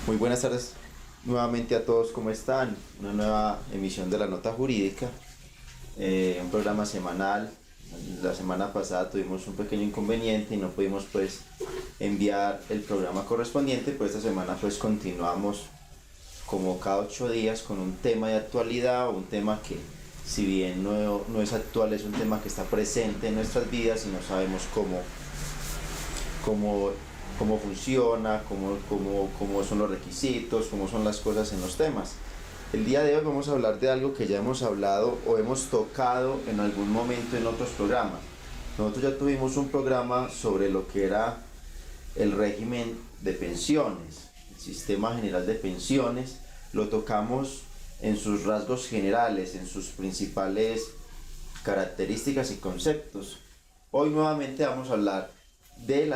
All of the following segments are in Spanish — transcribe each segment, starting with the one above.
Muy buenas tardes nuevamente a todos, ¿cómo están? Una nueva emisión de la Nota Jurídica, un programa semanal. La semana pasada tuvimos un pequeño inconveniente y no pudimos enviar el programa correspondiente, pues esta semana continuamos como cada 8 días con un tema de actualidad, un tema que si bien no es actual, es un tema que está presente en nuestras vidas y no sabemos cómo funciona, cómo son los requisitos, cómo son las cosas en los temas. El día de hoy vamos a hablar de algo que ya hemos hablado o hemos tocado en algún momento en otros programas. Nosotros ya tuvimos un programa sobre lo que era el régimen de pensiones, el sistema general de pensiones. Lo tocamos en sus rasgos generales, en sus principales características y conceptos. Hoy nuevamente vamos a hablar del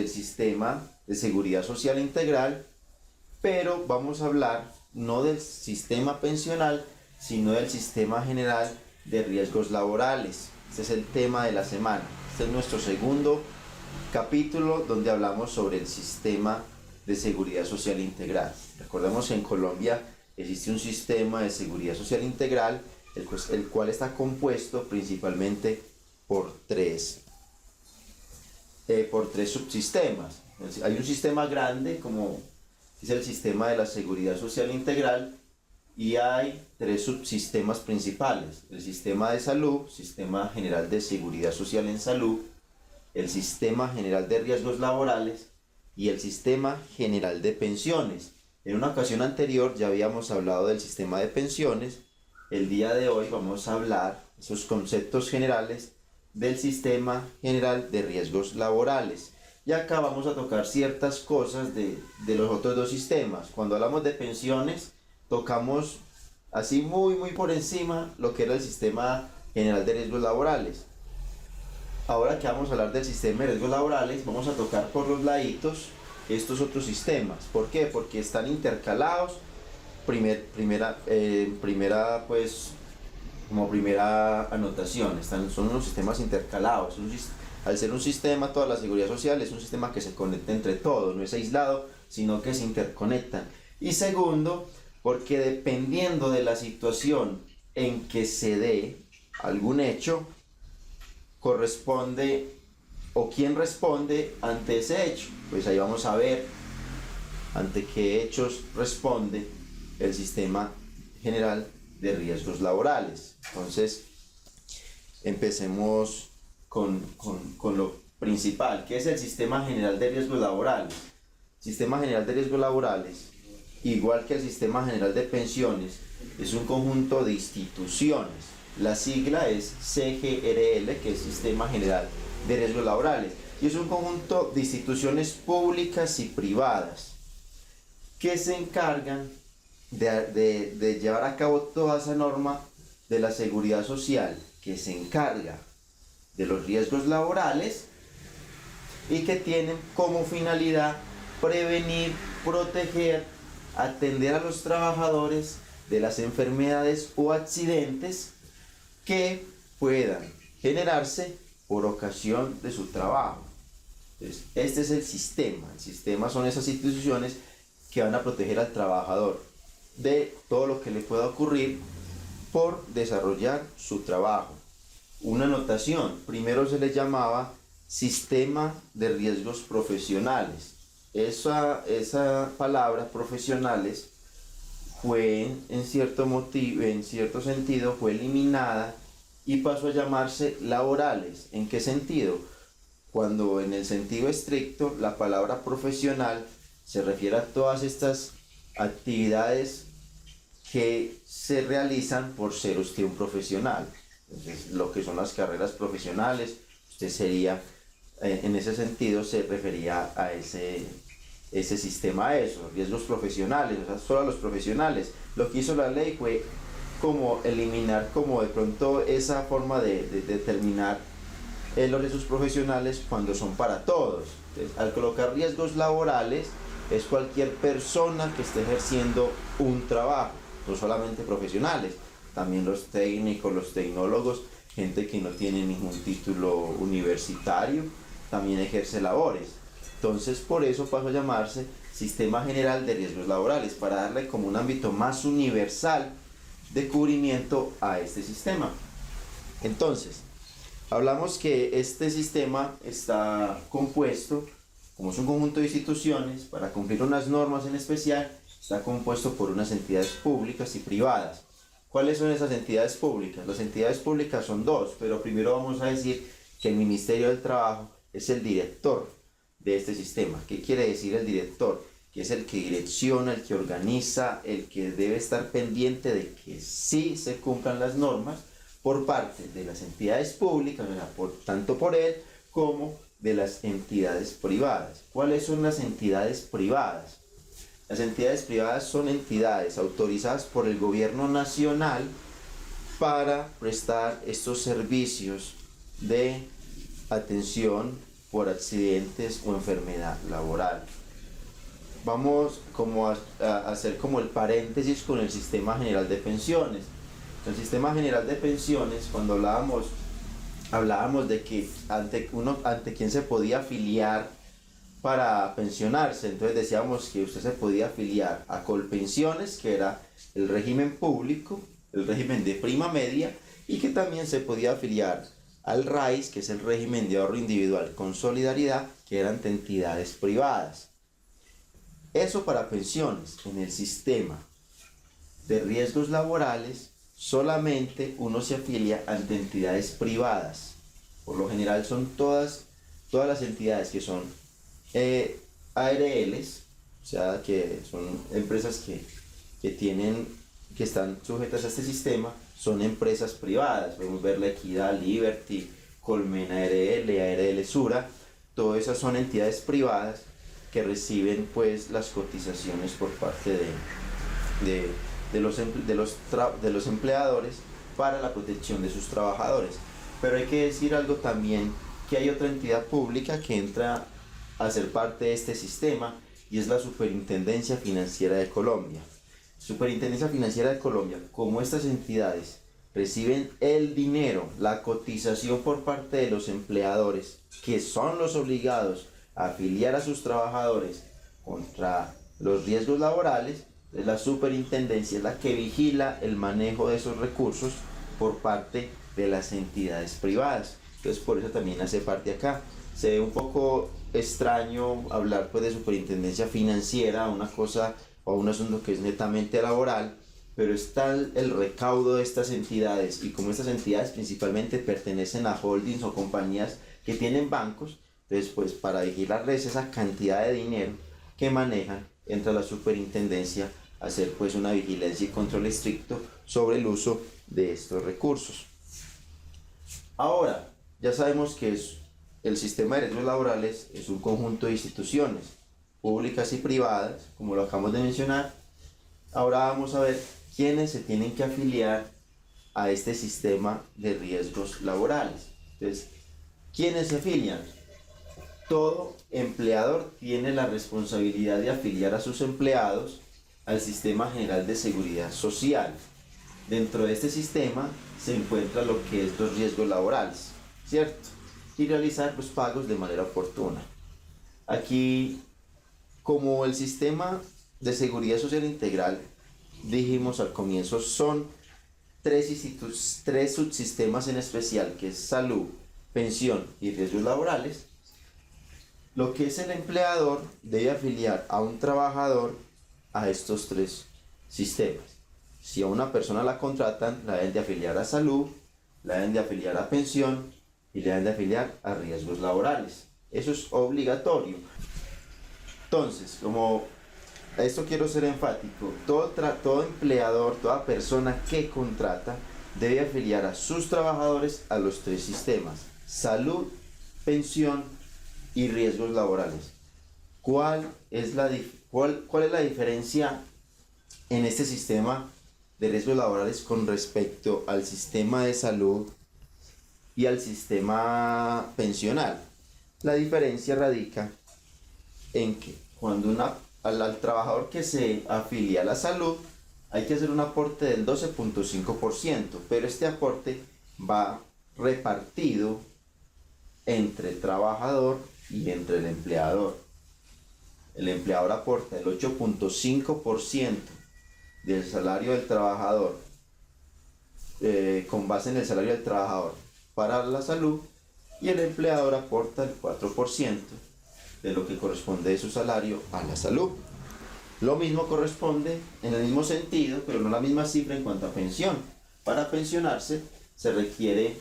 sistema de seguridad social integral, pero vamos a hablar no del sistema pensional, sino del sistema general de riesgos laborales. Este es el tema de la semana. Este es nuestro segundo capítulo donde hablamos sobre el sistema de seguridad social integral. Recordemos que en Colombia existe un sistema de seguridad social integral, el cual está compuesto principalmente por tres subsistemas. Hay un sistema grande como es el sistema de la seguridad social integral y hay tres subsistemas principales: el sistema de salud, sistema general de seguridad social en salud, el sistema general de riesgos laborales y el sistema general de pensiones. En una ocasión anterior ya habíamos hablado del sistema de pensiones. El día de hoy vamos a hablar esos conceptos generales del sistema general de riesgos laborales. Y acá vamos a tocar ciertas cosas de los otros dos sistemas. Cuando hablamos de pensiones, tocamos así muy por encima lo que era el sistema general de riesgos laborales. Ahora que vamos a hablar del sistema de riesgos laborales, vamos a tocar por los laditos estos otros sistemas. ¿Por qué? Porque están intercalados. Como primera anotación, son unos sistemas intercalados. Al ser un sistema, toda la seguridad social es un sistema que se conecta entre todos, no es aislado, sino que se interconectan. Y segundo, porque dependiendo de la situación en que se dé algún hecho, corresponde o quién responde ante ese hecho. Pues ahí vamos a ver ante qué hechos responde el sistema general de riesgos laborales. Entonces, empecemos con lo principal, que es el sistema general de riesgos laborales. Sistema general de riesgos laborales, igual que el sistema general de pensiones, es un conjunto de instituciones. La sigla es CGRL, que es Sistema General de Riesgos Laborales, y es un conjunto de instituciones públicas y privadas que se encargan de llevar a cabo toda esa norma de la seguridad social, que se encarga de los riesgos laborales y que tienen como finalidad prevenir, proteger, atender a los trabajadores de las enfermedades o accidentes que puedan generarse por ocasión de su trabajo. Entonces, este es el sistema. El sistema son esas instituciones que van a proteger al trabajador de todo lo que le pueda ocurrir por desarrollar su trabajo. Una anotación: primero se le llamaba sistema de riesgos profesionales. Esa palabra profesionales fue en cierto sentido fue eliminada y pasó a llamarse laborales. ¿En qué sentido? Cuando en el sentido estricto la palabra profesional se refiere a todas estas actividades que se realizan por ser usted un profesional. Entonces, lo que son las carreras profesionales, usted sería, en ese sentido se refería a ese sistema, a eso, riesgos profesionales, o sea, solo a los profesionales. Lo que hizo la ley fue como eliminar como de pronto esa forma de determinar los riesgos profesionales cuando son para todos. Entonces, al colocar riesgos laborales, es cualquier persona que esté ejerciendo un trabajo, no solamente profesionales, también los técnicos, los tecnólogos, gente que no tiene ningún título universitario, también ejerce labores. Entonces, por eso pasó a llamarse Sistema General de Riesgos Laborales, para darle como un ámbito más universal de cubrimiento a este sistema. Entonces, hablamos que este sistema está compuesto, como es un conjunto de instituciones, para cumplir unas normas en especial, está compuesto por unas entidades públicas y privadas. ¿Cuáles son esas entidades públicas? Las entidades públicas son dos, pero primero vamos a decir que el Ministerio del Trabajo es el director de este sistema. ¿Qué quiere decir el director? Que es el que direcciona, el que organiza, el que debe estar pendiente de que sí se cumplan las normas por parte de las entidades públicas, tanto por él como de las entidades privadas. ¿Cuáles son las entidades privadas? Las entidades privadas son entidades autorizadas por el gobierno nacional para prestar estos servicios de atención por accidentes o enfermedad laboral. Vamos como a hacer como el paréntesis con el Sistema General de Pensiones. El Sistema General de Pensiones, cuando hablábamos de que ante quién se podía afiliar para pensionarse, entonces decíamos que usted se podía afiliar a Colpensiones, que era el régimen público, el régimen de prima media, y que también se podía afiliar al RAIS, que es el régimen de ahorro individual con solidaridad, que eran entidades privadas. Eso para pensiones. En el sistema de riesgos laborales solamente uno se afilia ante entidades privadas. Por lo general son todas las entidades que son ARLs, o sea que son empresas que están sujetas a este sistema, son empresas privadas. Podemos ver La Equidad, Liberty, Colmena ARL, ARL Sura, todas esas son entidades privadas que reciben pues las cotizaciones por parte de los empleadores para la protección de sus trabajadores. Pero hay que decir algo también, que hay otra entidad pública que entra a ser parte de este sistema, y es la Superintendencia Financiera de Colombia. Superintendencia Financiera de Colombia, como estas entidades reciben el dinero, la cotización por parte de los empleadores, que son los obligados a afiliar a sus trabajadores contra los riesgos laborales, la superintendencia es la que vigila el manejo de esos recursos por parte de las entidades privadas. Entonces por eso también hace parte acá. Se ve un poco extraño hablar pues de superintendencia financiera, una cosa o un asunto que es netamente laboral, pero está el recaudo de estas entidades, y como estas entidades principalmente pertenecen a holdings o compañías que tienen bancos, entonces pues para vigilarles esa cantidad de dinero que manejan, entra la superintendencia a hacer pues una vigilancia y control estricto sobre el uso de estos recursos. Ahora, ya sabemos que el sistema de riesgos laborales es un conjunto de instituciones públicas y privadas, como lo acabamos de mencionar. Ahora vamos a ver quiénes se tienen que afiliar a este sistema de riesgos laborales. Entonces, ¿quiénes se afilian? Todo empleador tiene la responsabilidad de afiliar a sus empleados al Sistema General de Seguridad Social. Dentro de este sistema se encuentra lo que es los riesgos laborales, ¿cierto? Y realizar los pagos de manera oportuna. Aquí, como el Sistema de Seguridad Social Integral, dijimos al comienzo, son tres subsistemas en especial, que es salud, pensión y riesgos laborales. Lo que es el empleador debe afiliar a un trabajador a estos tres sistemas. Si a una persona la contratan, la deben de afiliar a salud, la deben de afiliar a pensión y la deben de afiliar a riesgos laborales. Eso es obligatorio. Entonces, como esto quiero ser enfático, todo empleador, toda persona que contrata debe afiliar a sus trabajadores a los tres sistemas: salud, pensión y riesgos laborales. ¿Cuál es la diferencia en este sistema de riesgos laborales con respecto al sistema de salud y al sistema pensional? La diferencia radica en que cuando al trabajador que se afilia a la salud hay que hacer un aporte del 12.5%, pero este aporte va repartido entre el trabajador y entre el empleador. el empleador aporta el 8.5% del salario del trabajador, con base en el salario del trabajador para la salud, y el empleador aporta el 4% de lo que corresponde de su salario a la salud. Lo mismo corresponde en el mismo sentido, pero no la misma cifra en cuanto a pensión. Para pensionarse se requiere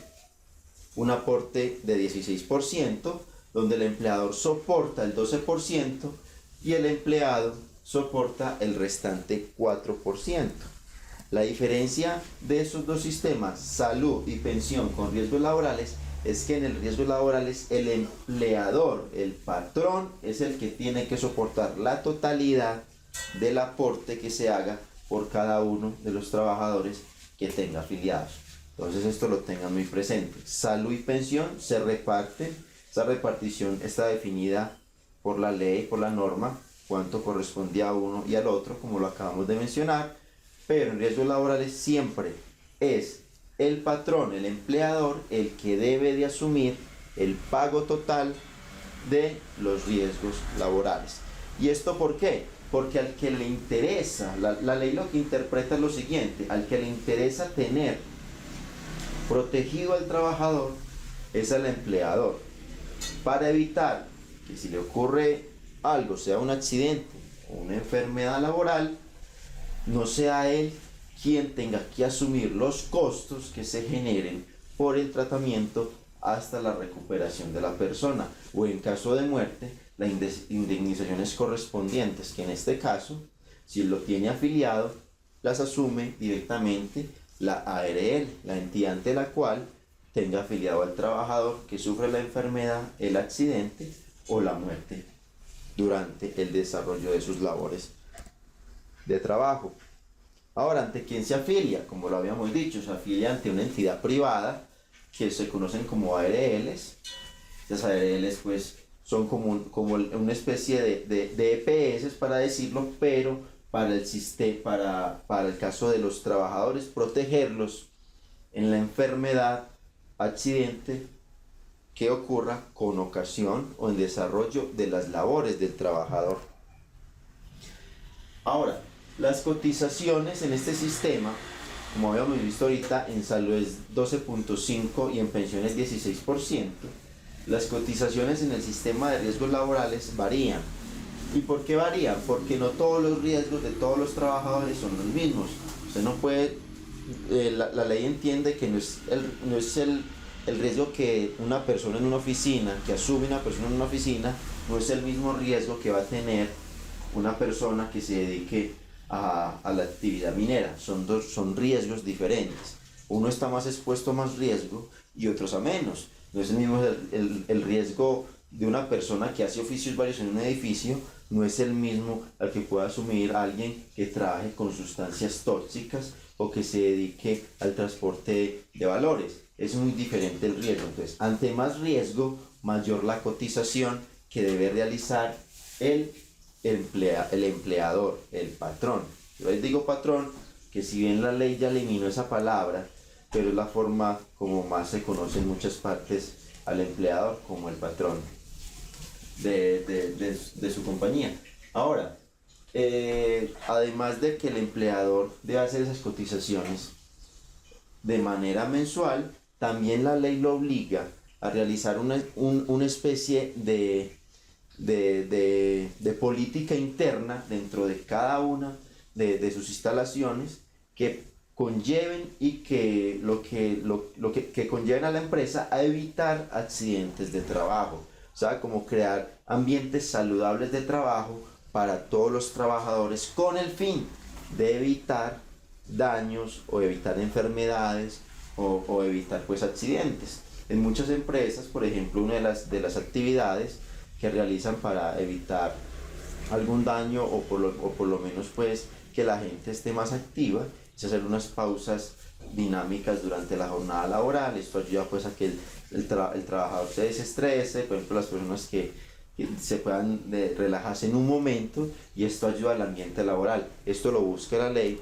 un aporte de 16%, donde el empleador soporta el 12% y el empleado soporta el restante 4%. La diferencia de esos dos sistemas, salud y pensión con riesgos laborales, es que en el riesgo laborales el empleador, el patrón, es el que tiene que soportar la totalidad del aporte que se haga por cada uno de los trabajadores que tenga afiliados. Entonces esto lo tengan muy presente. Salud y pensión se reparten. Esa repartición está definida por la ley, por la norma, cuánto corresponde a uno y al otro, como lo acabamos de mencionar. Pero en riesgos laborales siempre es el patrón, el empleador, el que debe de asumir el pago total de los riesgos laborales. ¿Y esto por qué? Porque al que le interesa, la ley lo que interpreta es lo siguiente: al que le interesa tener protegido al trabajador es al empleador, para evitar que si le ocurre algo, sea un accidente o una enfermedad laboral, no sea él quien tenga que asumir los costos que se generen por el tratamiento hasta la recuperación de la persona, o en caso de muerte, las indemnizaciones correspondientes, que en este caso, si lo tiene afiliado, las asume directamente la ARL, la entidad ante la cual tenga afiliado al trabajador que sufre la enfermedad, el accidente o la muerte durante el desarrollo de sus labores de trabajo. Ahora, ¿ante quién se afilia? Como lo habíamos dicho, se afilia ante una entidad privada que se conocen como ARLs. Estas ARLs pues son como una especie de EPS, para decirlo, pero para el caso de los trabajadores, protegerlos en la enfermedad, accidente que ocurra con ocasión o en desarrollo de las labores del trabajador. Ahora, las cotizaciones en este sistema, como habíamos visto ahorita, en salud es 12.5% y en pensiones 16%. Las cotizaciones en el sistema de riesgos laborales varían. ¿Y por qué varían? Porque no todos los riesgos de todos los trabajadores son los mismos. Usted no puede, la ley entiende que no es el riesgo que una persona en una oficina, que asume una persona en una oficina, no es el mismo riesgo que va a tener una persona que se dedique a la actividad minera. Son riesgos diferentes. Uno está más expuesto a más riesgo y otros a menos. No es el mismo el riesgo de una persona que hace oficios varios en un edificio, no es el mismo al que pueda asumir alguien que trabaje con sustancias tóxicas o que se dedique al transporte de valores. Es muy diferente el riesgo. Entonces, ante más riesgo, mayor la cotización que debe realizar el empleador, el patrón. Yo les digo patrón, que si bien la ley ya eliminó esa palabra, pero es la forma como más se conoce en muchas partes al empleador, como el patrón de su compañía. Ahora, además de que el empleador debe hacer esas cotizaciones de manera mensual, también la ley lo obliga a realizar una especie de política interna dentro de cada una de sus instalaciones, que conlleven y que conlleven a la empresa a evitar accidentes de trabajo. O sea, como crear ambientes saludables de trabajo para todos los trabajadores, con el fin de evitar daños o evitar enfermedades o evitar pues accidentes. En muchas empresas, por ejemplo, una de las actividades que realizan para evitar algún daño o por lo menos pues que la gente esté más activa, es hacer unas pausas dinámicas durante la jornada laboral. Esto ayuda pues a que el trabajador se desestrese, por ejemplo las personas que se puedan relajarse en un momento, y esto ayuda al ambiente laboral. Esto lo busca la ley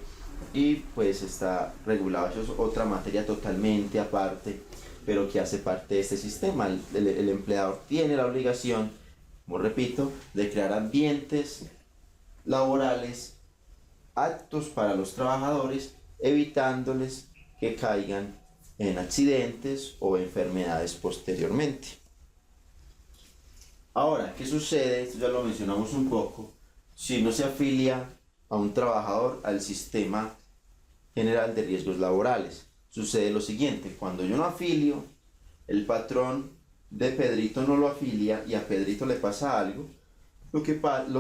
y pues está regulado. Eso es otra materia totalmente aparte, pero que hace parte de este sistema. El empleador tiene la obligación como repito, de crear ambientes laborales aptos para los trabajadores, evitándoles que caigan en accidentes o enfermedades posteriormente. Ahora, ¿qué sucede? Esto ya lo mencionamos un poco. Si no se afilia a un trabajador al sistema general de riesgos laborales, sucede lo siguiente: cuando yo no afilio, el patrón de Pedrito no lo afilia y a Pedrito le pasa algo, lo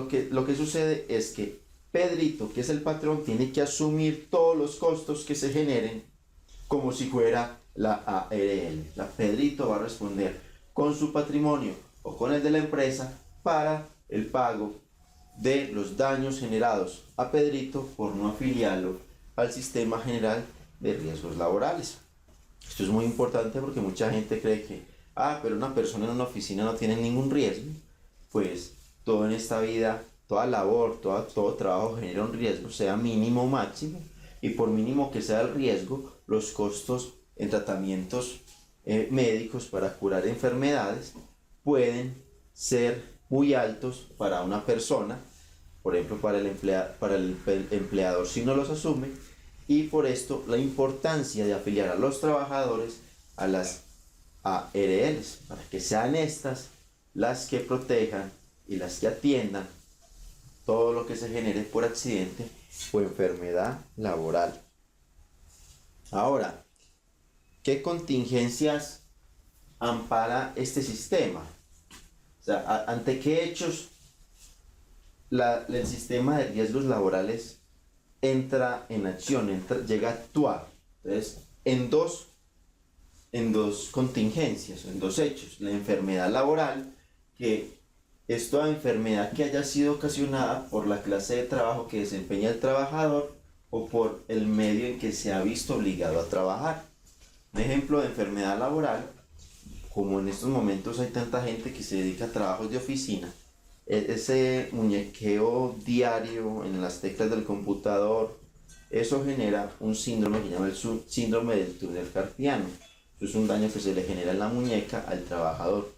que sucede es que Pedrito, que es el patrón, tiene que asumir todos los costos que se generen como si fuera la ARL. Pedrito va a responder con su patrimonio o con el de la empresa para el pago de los daños generados a Pedrito por no afiliarlo al sistema general de riesgos laborales. Esto es muy importante porque mucha gente cree que, pero una persona en una oficina no tiene ningún riesgo. Pues todo en esta vida, toda labor, todo trabajo genera un riesgo, sea mínimo o máximo, y por mínimo que sea el riesgo, los costos en tratamientos médicos para curar enfermedades pueden ser muy altos para una persona, por ejemplo para el empleador si no los asume, y por esto la importancia de afiliar a los trabajadores a las ARLs, para que sean estas las que protejan y las que atiendan todo lo que se genere por accidente o enfermedad laboral. Ahora, ¿qué contingencias ampara este sistema? O sea, ¿ante qué hechos el sistema de riesgos laborales entra en acción, llega a actuar? Entonces, en dos contingencias, en dos hechos: la enfermedad laboral, que es toda enfermedad que haya sido ocasionada por la clase de trabajo que desempeña el trabajador o por el medio en que se ha visto obligado a trabajar. Un ejemplo de enfermedad laboral, como en estos momentos hay tanta gente que se dedica a trabajos de oficina, ese muñequeo diario en las teclas del computador, eso genera un síndrome que se llama el síndrome del túnel carpiano. Eso es un daño que se le genera en la muñeca al trabajador.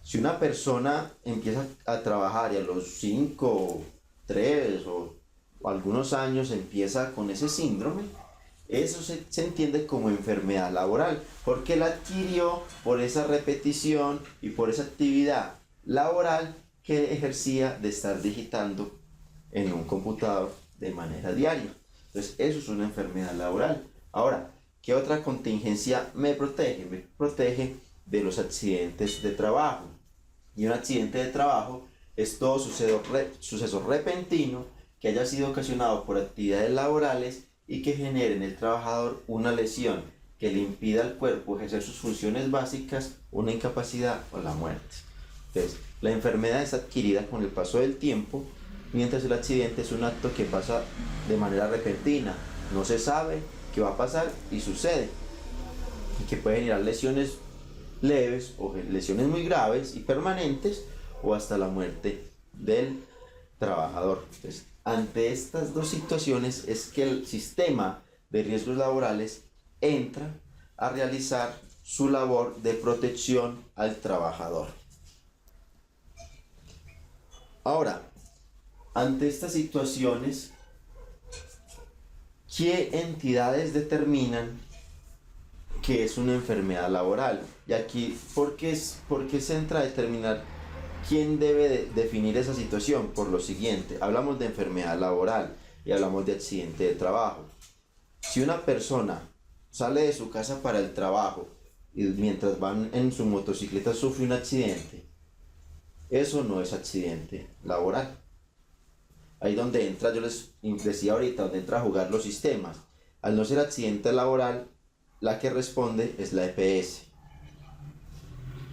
Si una persona empieza a trabajar y a los 5, 3 o algunos años empieza con ese síndrome, eso se entiende como enfermedad laboral, porque la adquirió por esa repetición y por esa actividad laboral que ejercía de estar digitando en un computador de manera diaria. Entonces, eso es una enfermedad laboral. Ahora, ¿qué otra contingencia me protege? Me protege de los accidentes de trabajo. Y un accidente de trabajo es todo suceso repentino que haya sido ocasionado por actividades laborales y que genere en el trabajador una lesión que le impida al cuerpo ejercer sus funciones básicas, una incapacidad o la muerte. Entonces, la enfermedad es adquirida con el paso del tiempo, mientras el accidente es un acto que pasa de manera repentina. No se sabe qué va a pasar y sucede, y que puede generar lesiones leves o lesiones muy graves y permanentes, o hasta la muerte del trabajador. Entonces, ante estas dos situaciones es que el sistema de riesgos laborales entra a realizar su labor de protección al trabajador. Ahora, ante estas situaciones, ¿qué entidades determinan que es una enfermedad laboral? Y aquí, ¿por qué se entra a determinar quién debe definir esa situación? Por lo siguiente: hablamos de enfermedad laboral y hablamos de accidente de trabajo. Si una persona sale de su casa para el trabajo y mientras van en su motocicleta sufre un accidente, eso no es accidente laboral. Ahí donde entra, yo les decía ahorita, donde entra a jugar los sistemas. Al no ser accidente laboral, la que responde es la EPS.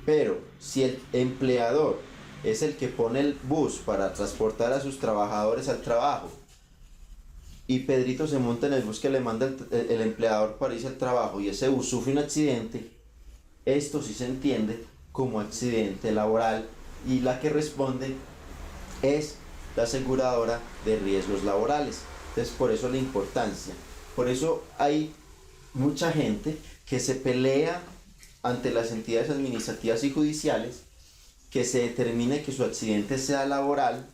Pero si el empleador es el que pone el bus para transportar a sus trabajadores al trabajo y Pedrito se monta en el bus que le manda el empleador para irse al trabajo y ese bus sufre un accidente, esto sí se entiende como accidente laboral y la que responde es la aseguradora de riesgos laborales. Entonces, por eso la importancia. Por eso hay mucha gente que se pelea ante las entidades administrativas y judiciales que se determine que su accidente sea laboral.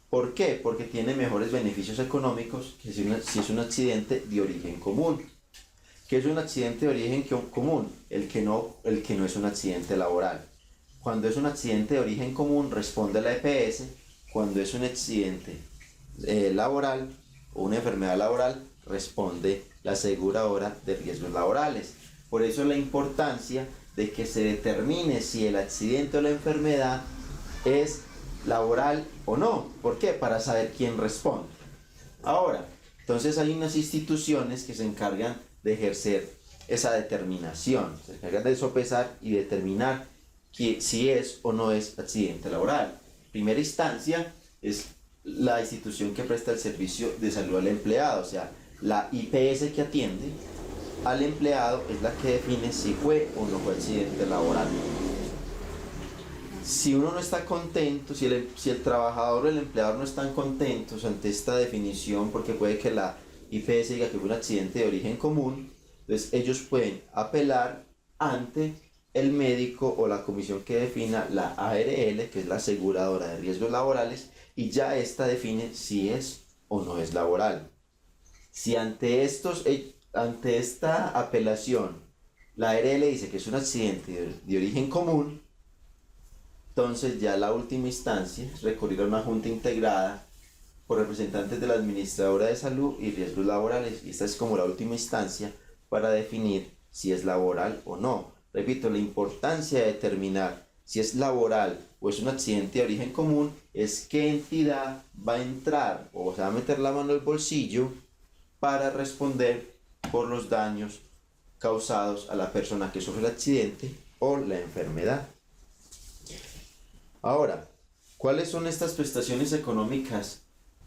¿Por qué? Porque tiene mejores beneficios económicos que si es un accidente de origen común. ¿Qué es un accidente de origen común? El que no es un accidente laboral. Cuando es un accidente de origen común responde la EPS. Cuando es un accidente laboral o una enfermedad laboral responde la aseguradora de riesgos laborales. Por eso la importancia de que se determine si el accidente o la enfermedad es laboral o no. ¿Por qué? Para saber quién responde. Ahora, entonces hay unas instituciones que se encargan de ejercer esa determinación, se encargan de sopesar y determinar si es o no es accidente laboral. Primera instancia es la institución que presta el servicio de salud al empleado, o sea, la IPS que atiende al empleado es la que define si fue o no fue accidente laboral. Si uno no está contento, si el trabajador o el empleador no están contentos ante esta definición, porque puede que la IPS diga que fue un accidente de origen común, entonces ellos pueden apelar ante el médico o la comisión que defina la ARL, que es la aseguradora de riesgos laborales, y ya esta define si es o no es laboral. Si ante esta apelación la ARL dice que es un accidente de origen común, entonces ya la última instancia es recurrir a una junta integrada por representantes de la Administradora de Salud y Riesgos Laborales, y esta es como la última instancia para definir si es laboral o no. Repito, la importancia de determinar si es laboral o es un accidente de origen común es qué entidad va a entrar o se va a meter la mano al bolsillo para responder por los daños causados a la persona que sufre el accidente o la enfermedad. Ahora, ¿cuáles son estas prestaciones económicas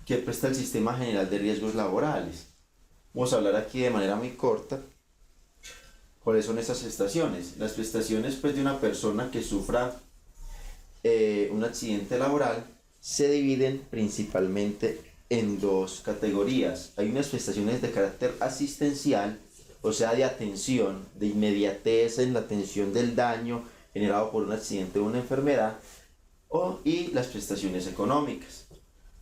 que presta el Sistema General de Riesgos Laborales? Vamos a hablar aquí de manera muy corta. ¿Cuáles son esas prestaciones? Las prestaciones pues, de una persona que sufra un accidente laboral se dividen principalmente en dos categorías. Hay unas prestaciones de carácter asistencial, o sea, de atención, de inmediatez en la atención del daño generado por un accidente o una enfermedad, y las prestaciones económicas.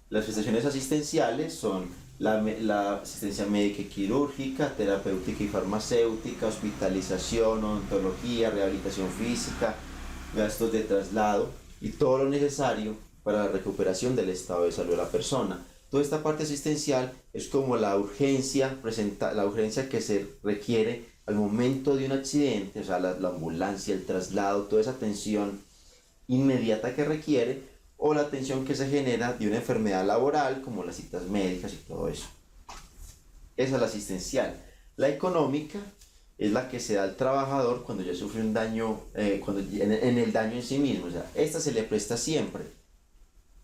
Las prestaciones asistenciales son la asistencia médica y quirúrgica, terapéutica y farmacéutica, hospitalización, odontología, rehabilitación física, gastos de traslado y todo lo necesario para la recuperación del estado de salud de la persona. Toda esta parte asistencial es como la urgencia que se requiere al momento de un accidente, o sea, la ambulancia, el traslado, toda esa atención inmediata que requiere, o la atención que se genera de una enfermedad laboral, como las citas médicas y todo eso. Esa es la asistencial. La económica es la que se da al trabajador cuando ya sufre un daño, en el daño en sí mismo. O sea, esta se le presta siempre.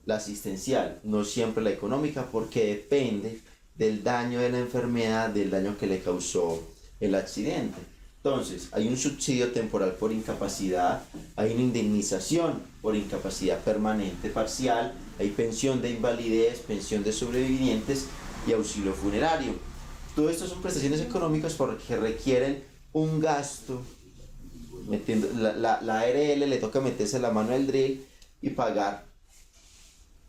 La asistencial, no siempre la económica, porque depende del daño de la enfermedad, del daño que le causó el accidente. Entonces, hay un subsidio temporal por incapacidad, hay una indemnización por incapacidad permanente parcial, hay pensión de invalidez, pensión de sobrevivientes y auxilio funerario. Todo esto son prestaciones económicas porque requieren un gasto. La ARL le toca meterse la mano al drill y pagar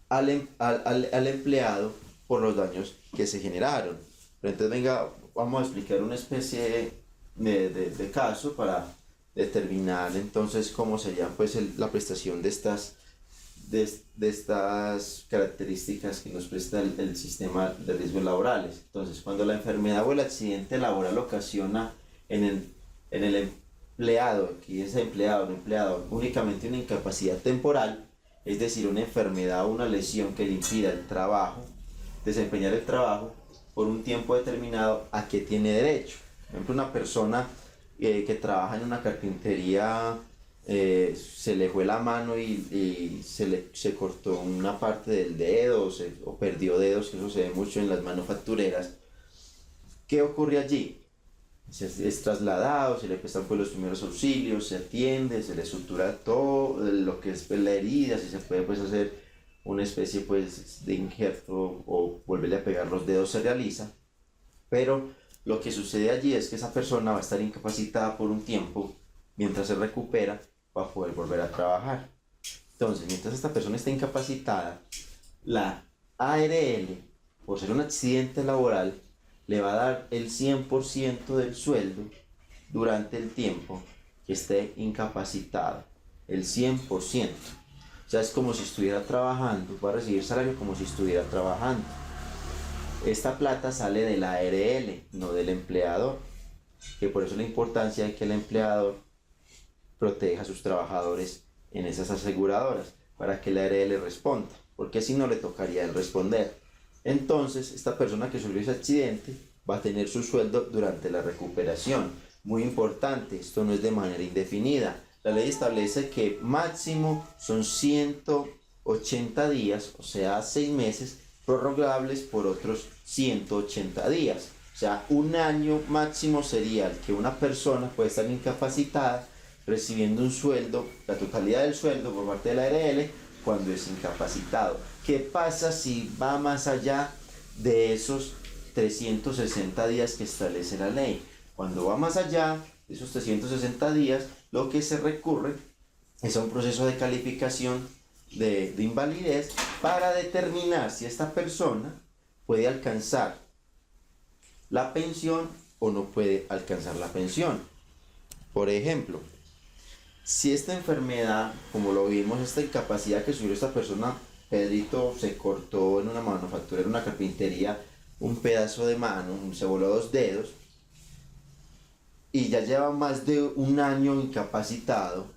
al empleado por los daños que se generaron. Pero entonces venga, vamos a explicar una especie de caso para determinar entonces cómo sería pues la prestación de estas características que nos presta el sistema de riesgos laborales. Entonces, cuando la enfermedad o el accidente laboral ocasiona en el empleado, aquí es empleado únicamente una incapacidad temporal, es decir, una enfermedad o una lesión que le impida desempeñar el trabajo por un tiempo determinado, ¿a qué tiene derecho? Por ejemplo, una persona que trabaja en una carpintería, se le fue la mano y se cortó una parte del dedo o perdió dedos, que eso se ve mucho en las manufactureras. ¿Qué ocurre allí? Es trasladado, se le prestan pues los primeros auxilios, se atiende, se le sutura todo lo que es pues, la herida, si se puede pues hacer una especie pues de injerto o volverle a pegar los dedos, se realiza, pero lo que sucede allí es que esa persona va a estar incapacitada por un tiempo mientras se recupera para poder volver a trabajar. Entonces, mientras esta persona está incapacitada, la ARL, por ser un accidente laboral, le va a dar el 100% del sueldo durante el tiempo que esté incapacitado, el 100%. O sea, es como si estuviera trabajando, va a recibir salario como si estuviera trabajando. Esta plata sale de la ARL, no del empleador, que por eso la importancia de que el empleador proteja a sus trabajadores en esas aseguradoras, para que la ARL responda, porque si no le tocaría el responder. Entonces, esta persona que sufrió ese accidente va a tener su sueldo durante la recuperación. Muy importante, esto no es de manera indefinida. La ley establece que máximo son 180 días, o sea, 6 meses, prorrogables por otros 180 días. O sea, un año máximo sería el que una persona puede estar incapacitada recibiendo un sueldo, la totalidad del sueldo por parte de la ARL cuando es incapacitado. ¿Qué pasa si va más allá de esos 360 días que establece la ley? Cuando va más allá de esos 360 días, lo que se recurre es a un proceso de calificación de invalidez para determinar si esta persona puede alcanzar la pensión o no puede alcanzar la pensión. Por ejemplo, si esta enfermedad, como lo vimos, esta incapacidad que sufrió esta persona, Pedrito se cortó en una manufactura, en una carpintería, un pedazo de mano, se voló 2 dedos, y ya lleva más de un año incapacitado,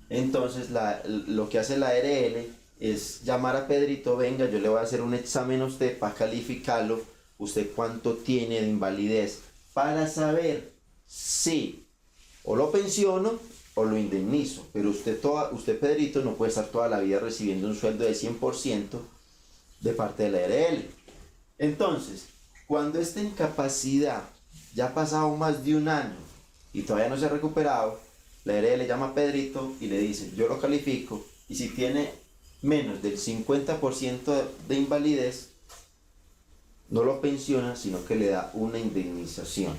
entonces lo que hace la ARL es llamar a Pedrito: venga, yo le voy a hacer un examen a usted para calificarlo, usted cuánto tiene de invalidez, para saber si o lo pensiono o lo indemnizo. Pero usted Pedrito, no puede estar toda la vida recibiendo un sueldo de 100% de parte de la ARL. Entonces, cuando esta incapacidad ya ha pasado más de un año y todavía no se ha recuperado, la ARL le llama a Pedrito y le dice: yo lo califico, y si tiene menos del 50% de invalidez, no lo pensiona, sino que le da una indemnización.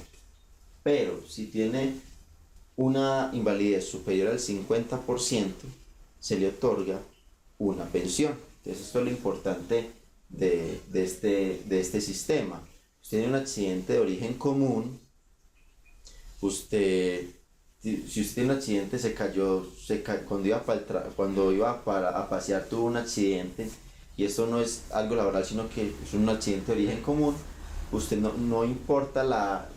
Pero si tiene una invalidez superior al 50%, se le otorga una pensión. Entonces, esto es lo importante de este sistema. Usted tiene un accidente de origen común, si usted tiene un accidente, cuando iba a pasear, tuvo un accidente, y esto no es algo laboral, sino que es un accidente de origen común, usted no importa la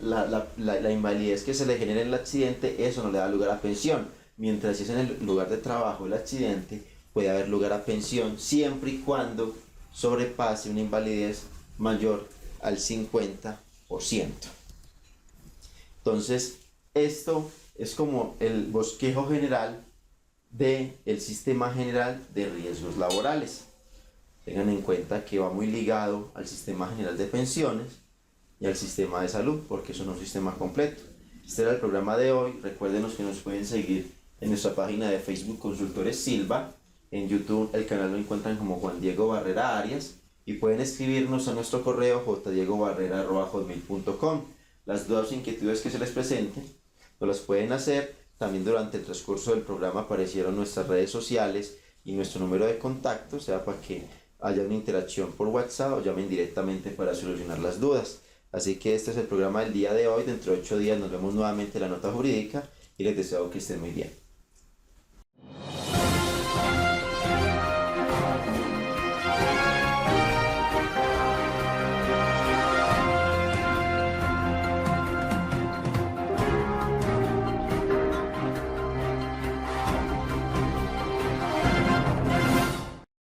invalidez que se le genere en el accidente, eso no le da lugar a pensión. Mientras si es en el lugar de trabajo el accidente, puede haber lugar a pensión siempre y cuando sobrepase una invalidez mayor al 50%. Entonces, esto es como el bosquejo general del Sistema General de Riesgos Laborales. Tengan en cuenta que va muy ligado al Sistema General de Pensiones y al Sistema de Salud, porque son un sistema completo. Este era el programa de hoy. Recuérdenos que nos pueden seguir en nuestra página de Facebook Consultores Silva. En YouTube el canal lo encuentran como Juan Diego Barrera Arias, y pueden escribirnos a nuestro correo jdiegobarrera@hotmail.com. Las dudas o inquietudes que se les presenten nos las pueden hacer. También durante el transcurso del programa aparecieron nuestras redes sociales y nuestro número de contacto, o sea, para que haya una interacción por WhatsApp o llamen directamente para solucionar las dudas. Así que este es el programa del día de hoy. Dentro de 8 días nos vemos nuevamente en La Nota Jurídica, y les deseo que estén muy bien.